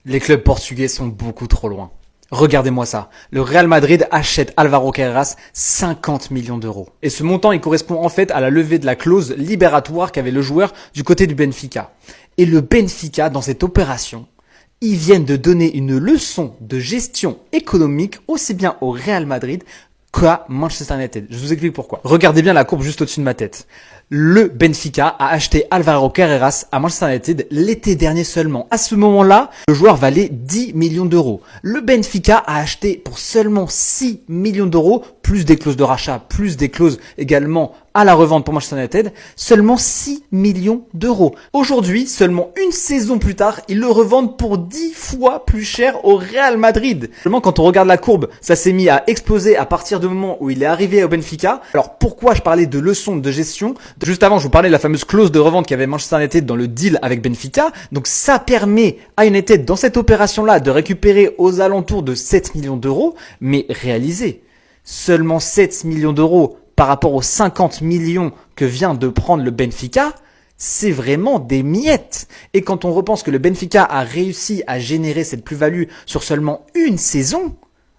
Les clubs portugais sont beaucoup trop loin. Regardez-moi ça. Le Real Madrid achète Álvaro Carreras 50 millions d'euros. Et ce montant, il correspond en fait à la levée de la clause libératoire qu'avait le joueur du côté du Benfica. Et le Benfica, dans cette opération, ils viennent de donner une leçon de gestion économique aussi bien au Real Madrid qu'à Manchester United. Je vous explique pourquoi. Regardez bien la courbe juste au-dessus de ma tête. Le Benfica a acheté Álvaro Carreras à Manchester United l'été dernier seulement. À ce moment-là, le joueur valait 10 millions d'euros. Le Benfica a acheté pour seulement 6 millions d'euros, plus des clauses de rachat, plus des clauses également à la revente pour Manchester United, seulement 6 millions d'euros. Aujourd'hui, seulement une saison plus tard, ils le revendent pour 10 fois plus cher au Real Madrid. Seulement quand on regarde la courbe, ça s'est mis à exploser à partir du moment où il est arrivé au Benfica. Alors pourquoi je parlais de leçon de gestion? Juste avant, je vous parlais de la fameuse clause de revente qu'avait Manchester United dans le deal avec Benfica. Donc ça permet à United dans cette opération-là de récupérer aux alentours de 7 millions d'euros, mais réalisez, seulement 7 millions d'euros par rapport aux 50 millions que vient de prendre le Benfica, c'est vraiment des miettes. Et quand on repense que le Benfica a réussi à générer cette plus-value sur seulement une saison,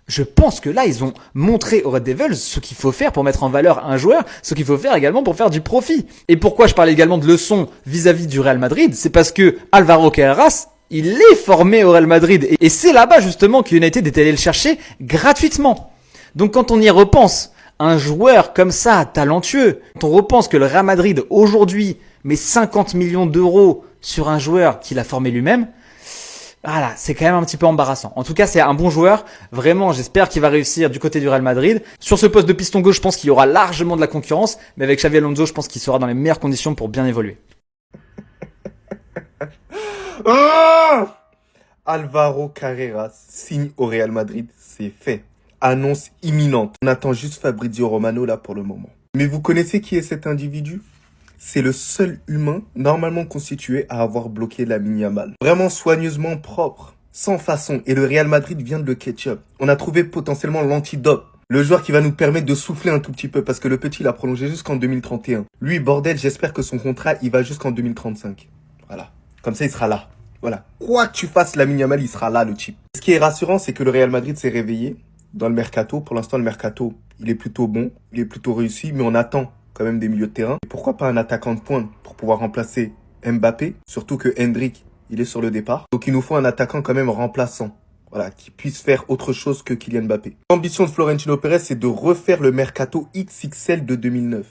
je pense que là, ils ont montré aux Red Devils ce qu'il faut faire pour mettre en valeur un joueur, ce qu'il faut faire également pour faire du profit. Et pourquoi je parle également de leçon vis-à-vis du Real Madrid, c'est parce que Álvaro Carreras, il est formé au Real Madrid. Et c'est là-bas justement que United est allé le chercher gratuitement. Donc quand on y repense, un joueur comme ça, talentueux, quand on repense que le Real Madrid aujourd'hui met 50 millions d'euros sur un joueur qu'il a formé lui-même, voilà, c'est quand même un petit peu embarrassant. En tout cas, c'est un bon joueur. Vraiment, j'espère qu'il va réussir du côté du Real Madrid. Sur ce poste de piston gauche, je pense qu'il y aura largement de la concurrence. Mais avec Xavi Alonso, je pense qu'il sera dans les meilleures conditions pour bien évoluer. Ah, Álvaro Carreras signe au Real Madrid, c'est fait. Annonce imminente. On attend juste Fabrizio Romano là pour le moment. Mais vous connaissez qui est cet individu? C'est le seul humain normalement constitué à avoir bloqué Lamine Yamal. Vraiment soigneusement propre, sans façon. Et le Real Madrid vient de le ketchup. On a trouvé potentiellement l'antidote. Le joueur qui va nous permettre de souffler un tout petit peu parce que le petit il a prolongé jusqu'en 2031. Lui, bordel, j'espère que son contrat il va jusqu'en 2035. Voilà. Comme ça, il sera là. Voilà. Quoi que tu fasses, Lamine Yamal, il sera là, le type. Ce qui est rassurant, c'est que le Real Madrid s'est réveillé dans le mercato. Pour l'instant, le mercato, il est plutôt bon, il est plutôt réussi, mais on attend quand même des milieux de terrain. Et pourquoi pas un attaquant de pointe pour pouvoir remplacer Mbappé, surtout que Hendrick, il est sur le départ. Donc il nous faut un attaquant quand même remplaçant, voilà, qui puisse faire autre chose que Kylian Mbappé. L'ambition de Florentino Pérez, c'est de refaire le mercato XXL de 2009.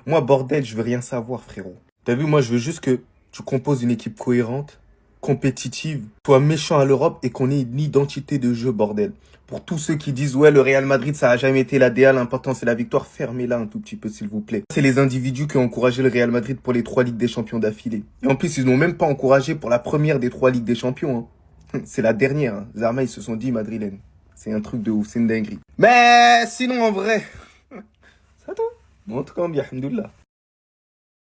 Moi, bordel, je veux rien savoir, frérot. T'as vu, moi, je veux juste que tu composes une équipe cohérente, compétitive, soit méchant à l'Europe et qu'on ait une identité de jeu, bordel. Pour tous ceux qui disent, ouais, le Real Madrid, ça a jamais été l'ADA, l'important c'est la victoire, fermez-la un tout petit peu, s'il vous plaît. C'est les individus qui ont encouragé le Real Madrid pour les 3 Ligues des Champions d'affilée. Et en plus, ils n'ont même pas encouragé pour la première des 3 Ligues des Champions, hein. C'est la dernière, hein. Zarma, ils se sont dit, madrilène. C'est un truc de ouf, c'est une dinguerie. Mais sinon, en vrai, ça tout. Bon, en tout cas, bien, alhamdoulilah.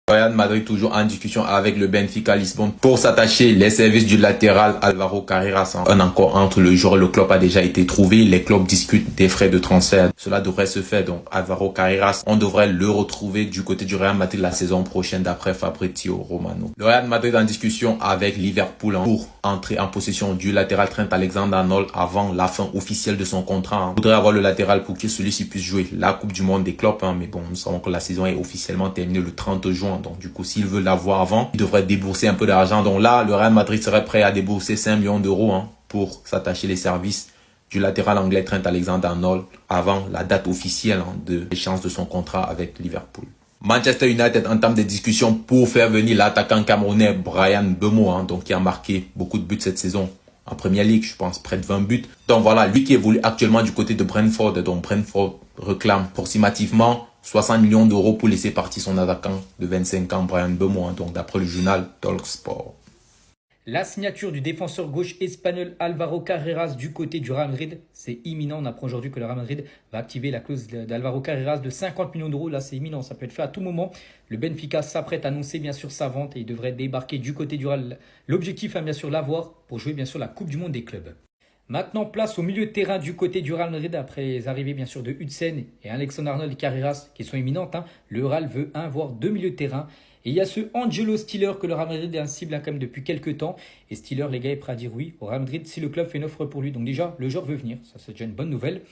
Real Madrid toujours en discussion avec le Benfica Lisbonne pour s'attacher les services du latéral Álvaro Carreras. Un accord entre le joueur et le club a déjà été trouvé. Les clubs discutent des frais de transfert. Cela devrait se faire. Donc Álvaro Carreras, on devrait le retrouver du côté du Real Madrid la saison prochaine d'après Fabrizio Romano. Le Real Madrid en discussion avec Liverpool pour entrer en possession du latéral Trent Alexander-Arnold avant la fin officielle de son contrat. On voudrait avoir le latéral pour que celui-ci puisse jouer la Coupe du Monde des clubs. Mais bon, nous savons que la saison est officiellement terminée le 30 juin. Donc du coup, s'il veut l'avoir avant, il devrait débourser un peu d'argent. Donc là, le Real Madrid serait prêt à débourser 5 millions d'euros pour s'attacher les services du latéral anglais Trent Alexander-Arnold avant la date officielle de l'échéance de son contrat avec Liverpool. Manchester United entame des discussions pour faire venir l'attaquant camerounais Bryan Mbeumo, donc qui a marqué beaucoup de buts cette saison en Premier League, je pense près de 20 buts. Donc voilà, lui qui évolue actuellement du côté de Brentford, donc Brentford réclame approximativement 60 millions d'euros pour laisser partir son attaquant de 25 ans, Bryan Mbeumo, donc d'après le journal Talksport. La signature du défenseur gauche espagnol Álvaro Carreras du côté du Real Madrid, c'est imminent. On apprend aujourd'hui que le Real Madrid va activer la clause d'Álvaro Carreras de 50 millions d'euros. Là, c'est imminent, ça peut être fait à tout moment. Le Benfica s'apprête à annoncer bien sûr sa vente et il devrait débarquer du côté du Real. L'objectif, bien sûr, l'avoir pour jouer bien sûr la Coupe du Monde des clubs. Maintenant, place au milieu de terrain du côté du Real Madrid après les arrivées bien sûr de Hudson et Alexander-Arnold et Carreras qui sont imminentes. Le Real veut voire 2 milieux de terrain. Et il y a ce Angelo Stiller que le Real Madrid est un cible quand même depuis quelques temps. Et Stiller, les gars, est prêt à dire oui au Real Madrid si le club fait une offre pour lui. Donc déjà, le joueur veut venir. Ça, c'est déjà une bonne nouvelle.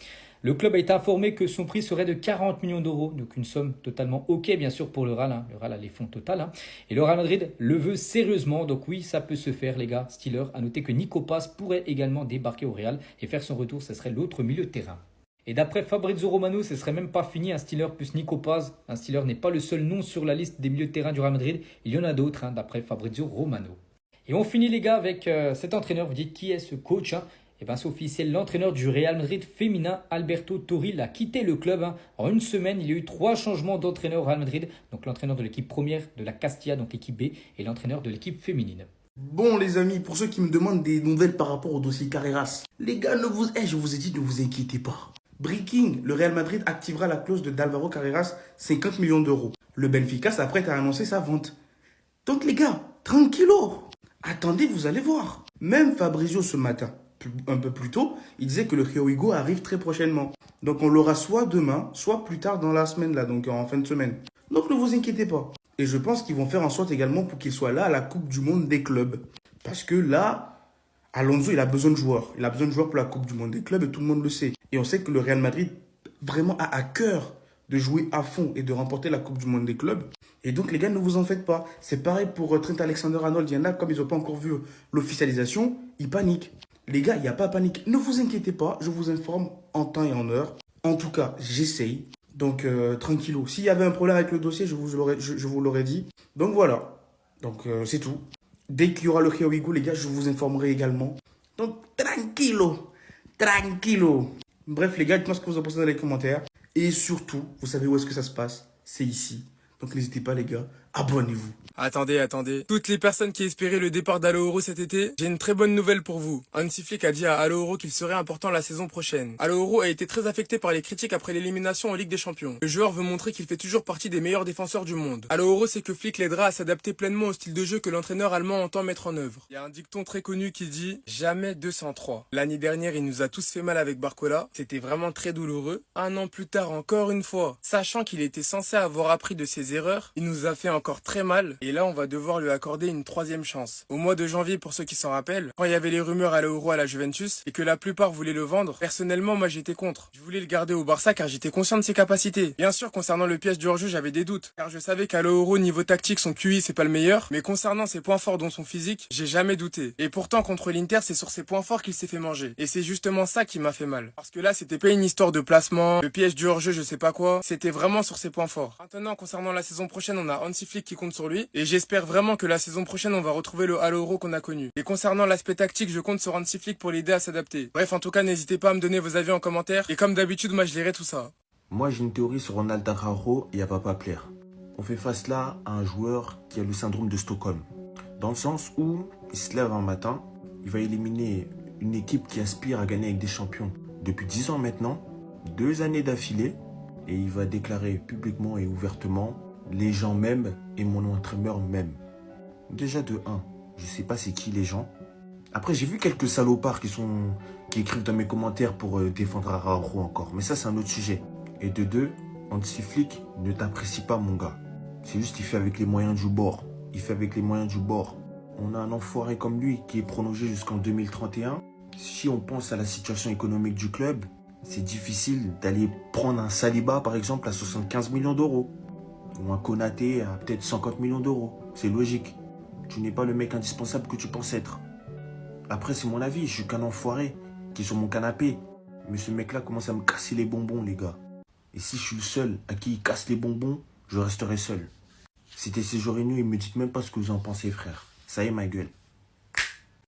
Le club a été informé que son prix serait de 40 millions d'euros. Donc une somme totalement OK, bien sûr, pour le Real. Le Real a les fonds total. Et le Real Madrid le veut sérieusement. Donc oui, ça peut se faire, les gars. Stiller a noté que Nico Paz pourrait également débarquer au Real et faire son retour. Ce serait l'autre milieu de terrain. Et d'après Fabrizio Romano, ce serait même pas fini un Stiller plus Nico Paz. Un Stiller n'est pas le seul nom sur la liste des milieux de terrain du Real Madrid. Il y en a d'autres, d'après Fabrizio Romano. Et on finit les gars avec cet entraîneur. Vous dites qui est ce coach? Eh bien c'est officiel, l'entraîneur du Real Madrid féminin, Alberto Toril, a quitté le club. En une semaine, il y a eu 3 changements d'entraîneur au Real Madrid. Donc l'entraîneur de l'équipe première de la Castilla, donc l'équipe B, et l'entraîneur de l'équipe féminine. Bon les amis, pour ceux qui me demandent des nouvelles par rapport au dossier Carreras, les gars, je vous ai dit, ne vous inquiétez pas. Breaking, le Real Madrid activera la clause d'Alvaro Carreras, 50 millions d'euros. Le Benfica s'apprête à annoncer sa vente. Donc les gars, tranquillo. Attendez, vous allez voir. Même Fabrizio ce matin, un peu plus tôt, il disait que le Rio Higo arrive très prochainement. Donc on l'aura soit demain, soit plus tard dans la semaine, là, donc en fin de semaine. Donc ne vous inquiétez pas. Et je pense qu'ils vont faire en sorte également pour qu'il soit là à la Coupe du Monde des clubs. Parce que là, Alonso, il a besoin de joueurs. Il a besoin de joueurs pour la Coupe du Monde des clubs et tout le monde le sait. Et on sait que le Real Madrid vraiment a à cœur de jouer à fond et de remporter la Coupe du Monde des clubs. Et donc les gars, ne vous en faites pas. C'est pareil pour Trent Alexander-Arnold. Il y en a, comme ils n'ont pas encore vu l'officialisation, ils paniquent. Les gars, il n'y a pas à panique. Ne vous inquiétez pas, je vous informe en temps et en heure. En tout cas, j'essaye. Donc, tranquillou. S'il y avait un problème avec le dossier, je vous l'aurais dit. Donc, voilà. Donc, c'est tout. Dès qu'il y aura le Rio Higo, les gars, je vous informerai également. Donc, tranquillo. Tranquillo. Bref, les gars, dites-moi ce que vous en pensez dans les commentaires. Et surtout, vous savez où est-ce que ça se passe? C'est ici. Donc, n'hésitez pas, les gars. Abonnez-vous. Attendez. Toutes les personnes qui espéraient le départ d'Alooro cet été, j'ai une très bonne nouvelle pour vous. Hansi Flick a dit à Alooro qu'il serait important la saison prochaine. Alooro a été très affecté par les critiques après l'élimination en Ligue des Champions. Le joueur veut montrer qu'il fait toujours partie des meilleurs défenseurs du monde. Alooro sait que Flick l'aidera à s'adapter pleinement au style de jeu que l'entraîneur allemand entend mettre en œuvre. Il y a un dicton très connu qui dit « Jamais 203 ». L'année dernière, il nous a tous fait mal avec Barcola. C'était vraiment très douloureux. 1 an plus tard, encore une fois, sachant qu'il était censé avoir appris de ses erreurs, il nous a fait encore très mal. Et là, on va devoir lui accorder une 3e chance. Au mois de janvier, pour ceux qui s'en rappellent, quand il y avait les rumeurs à l'Euro à la Juventus et que la plupart voulaient le vendre, personnellement, moi j'étais contre. Je voulais le garder au Barça car j'étais conscient de ses capacités. Bien sûr, concernant le piège du hors-jeu, j'avais des doutes, car je savais qu'à l'Euro, niveau tactique, son QI c'est pas le meilleur, mais concernant ses points forts dont son physique, j'ai jamais douté. Et pourtant, contre l'Inter, c'est sur ses points forts qu'il s'est fait manger. Et c'est justement ça qui m'a fait mal. Parce que là, c'était pas une histoire de placement, le piège du hors-jeu, je sais pas quoi, c'était vraiment sur ses points forts. Maintenant, concernant la saison prochaine, on a Hansi Flick qui compte sur lui, et j'espère vraiment que la saison prochaine on va retrouver le Halo qu'on a connu. Et concernant l'aspect tactique, je compte sur Hansi Flick pour l'aider à s'adapter. Bref, en tout cas, n'hésitez pas à me donner vos avis en commentaire, et comme d'habitude, moi je lirai tout ça. Moi, j'ai une théorie sur Ronald Araujo et à Papa Player. On fait face là à un joueur qui a le syndrome de Stockholm. Dans le sens où il se lève un matin, il va éliminer une équipe qui aspire à gagner avec des champions depuis 10 ans maintenant, 2 années d'affilée, et il va déclarer publiquement et ouvertement « Les gens m'aiment et mon entraîneur m'aime ». Déjà de 1, je sais pas c'est qui les gens. Après, j'ai vu quelques salopards qui écrivent dans mes commentaires pour défendre Araujo encore. Mais ça, c'est un autre sujet. Et de 2, Hansi Flick ne t'apprécie pas, mon gars. C'est juste qu'il fait avec les moyens du bord. Il fait avec les moyens du bord. On a un enfoiré comme lui qui est prolongé jusqu'en 2031. Si on pense à la situation économique du club, c'est difficile d'aller prendre un Saliba, par exemple, à 75 millions d'euros. Ou un Konaté à peut-être 50 millions d'euros. C'est logique. Tu n'es pas le mec indispensable que tu penses être. Après, c'est mon avis. Je suis qu'un enfoiré qui est sur mon canapé. Mais ce mec-là commence à me casser les bonbons, les gars. Et si je suis le seul à qui il casse les bonbons, je resterai seul. C'était ces jours et nuits, et me dites même pas ce que vous en pensez, frère. Ça y est, ma gueule.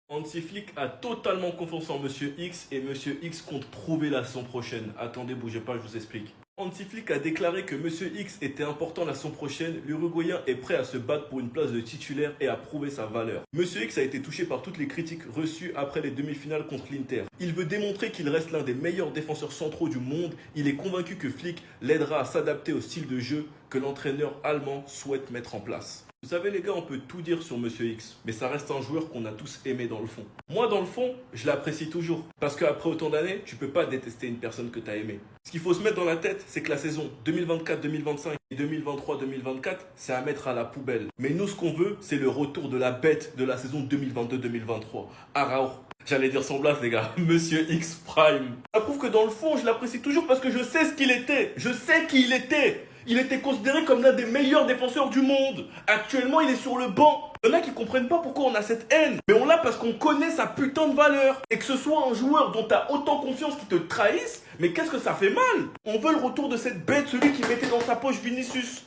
Hansi Flick a totalement confiance en Monsieur X et Monsieur X compte prouver la saison prochaine. Attendez, bougez pas, je vous explique. Hansi Flick a déclaré que Monsieur X était important la saison prochaine. L'Uruguayen est prêt à se battre pour une place de titulaire et à prouver sa valeur. Monsieur X a été touché par toutes les critiques reçues après les demi-finales contre l'Inter. Il veut démontrer qu'il reste l'un des meilleurs défenseurs centraux du monde. Il est convaincu que Flick l'aidera à s'adapter au style de jeu que l'entraîneur allemand souhaite mettre en place. Vous savez les gars, on peut tout dire sur Monsieur X, mais ça reste un joueur qu'on a tous aimé dans le fond. Moi dans le fond, je l'apprécie toujours. Parce qu'après autant d'années, tu peux pas détester une personne que tu as aimée. Ce qu'il faut se mettre dans la tête, c'est que la saison 2024-2025 et 2023-2024, c'est à mettre à la poubelle. Mais nous, ce qu'on veut, c'est le retour de la bête de la saison 2022-2023. Araujo. J'allais dire son blast, les gars. Monsieur X Prime. Ça prouve que dans le fond, je l'apprécie toujours parce que je sais ce qu'il était. Je sais qui il était. Il était considéré comme l'un des meilleurs défenseurs du monde. Actuellement, il est sur le banc. Il y en a qui comprennent pas pourquoi on a cette haine. Mais on l'a parce qu'on connaît sa putain de valeur. Et que ce soit un joueur dont tu as autant confiance qui te trahisse, mais qu'est-ce que ça fait mal. On veut le retour de cette bête, celui qui mettait dans sa poche Vinicius.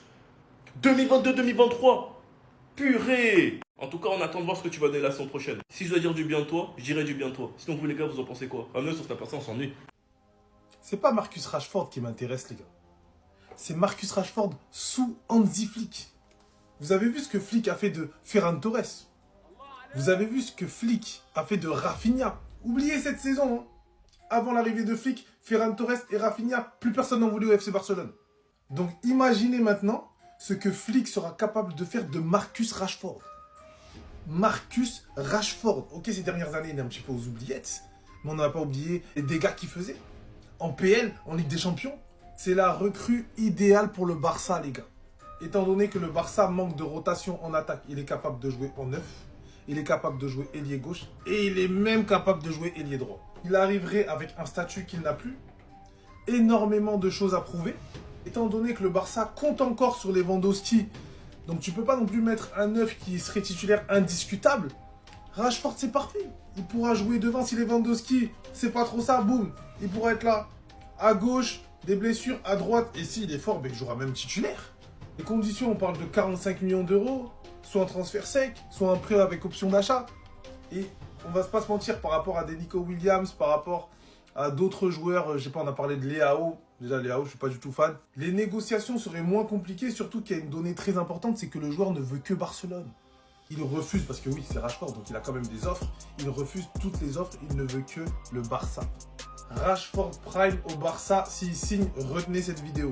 2022-2023. Purée. En tout cas, on attend de voir ce que tu vas donner la saison prochaine. Si je dois dire du bien de toi, je dirai du bien de toi. Sinon, vous les gars, vous en pensez quoi? Nous, sur cette personne, on s'ennuie. C'est pas Marcus Rashford qui m'intéresse, les gars. C'est Marcus Rashford sous Hansi Flick. Vous avez vu ce que Flick a fait de Ferran Torres. Vous avez vu ce que Flick a fait de Rafinha. Oubliez cette saison. Hein. Avant l'arrivée de Flick, Ferran Torres et Rafinha, plus personne n'en voulait au FC Barcelone. Donc imaginez maintenant ce que Flick sera capable de faire de Marcus Rashford. Marcus Rashford. Ok, ces dernières années, il est un petit peu aux oubliettes. Mais on n'a pas oublié les dégâts qu'il faisait. En PL, en Ligue des Champions. C'est la recrue idéale pour le Barça, les gars. Étant donné que le Barça manque de rotation en attaque, il est capable de jouer en neuf, il est capable de jouer ailier gauche et il est même capable de jouer ailier droit. Il arriverait avec un statut qu'il n'a plus, énormément de choses à prouver, étant donné que le Barça compte encore sur Lewandowski. Donc tu peux pas non plus mettre un neuf qui serait titulaire indiscutable. Rashford, c'est parfait. Il pourra jouer devant si Lewandowski, c'est pas trop ça, boum. Il pourra être là, à gauche, des blessures à droite, et s'il est fort, ben, il jouera même titulaire. Les conditions, on parle de 45 millions d'euros, soit un transfert sec, soit un prêt avec option d'achat. Et on va pas se mentir, par rapport à des Nico Williams, par rapport à d'autres joueurs, je sais pas, on a parlé de Leao. Déjà, Leao, je suis pas du tout fan. Les négociations seraient moins compliquées, surtout qu'il y a une donnée très importante, c'est que le joueur ne veut que Barcelone. Il refuse, parce que oui, c'est Rashford, donc il a quand même des offres. Il refuse toutes les offres, il ne veut que le Barça. Rashford Prime au Barça, s'il signe, retenez cette vidéo.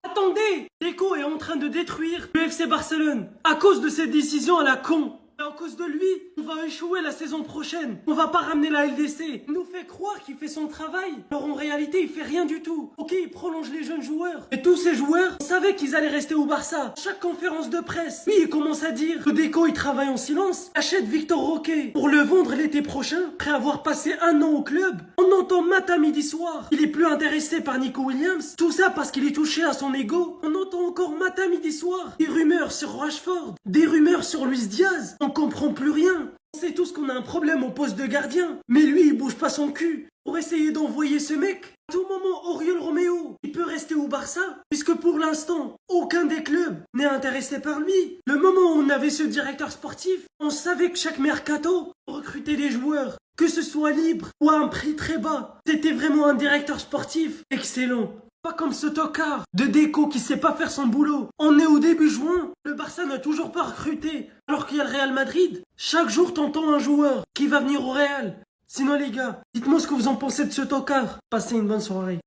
Attendez, Deco est en train de détruire le FC Barcelone à cause de cette décision à la con. Et à cause de lui, on va échouer la saison prochaine. On va pas ramener la LDC. Il nous fait croire qu'il fait son travail. Alors en réalité, il fait rien du tout. Ok, il prolonge les jeunes joueurs. Et tous ces joueurs savaient qu'ils allaient rester au Barça. Chaque conférence de presse, lui, il commence à dire que Deco, il travaille en silence. Achète Victor Roque pour le vendre l'été prochain. Après avoir passé 1 an au club, on entend matin, midi, soir. Il est plus intéressé par Nico Williams. Tout ça parce qu'il est touché à son ego. On entend encore matin, midi, soir des rumeurs sur Rashford, des rumeurs sur Luis Diaz. On comprend plus rien. On sait tous qu'on a un problème au poste de gardien. Mais lui, il bouge pas son cul pour essayer d'envoyer ce mec. À tout moment, Oriol Romeo, il peut rester au Barça, puisque pour l'instant, aucun des clubs n'est intéressé par lui. Le moment où on avait ce directeur sportif, on savait que chaque mercato recrutait des joueurs, que ce soit libre ou à un prix très bas. C'était vraiment un directeur sportif excellent. Pas comme ce tocard de Deco qui sait pas faire son boulot. On est au début juin, le Barça n'a toujours pas recruté. Alors qu'il y a le Real Madrid, chaque jour t'entends un joueur qui va venir au Real. Sinon les gars, dites-moi ce que vous en pensez de ce tocard. Passez une bonne soirée.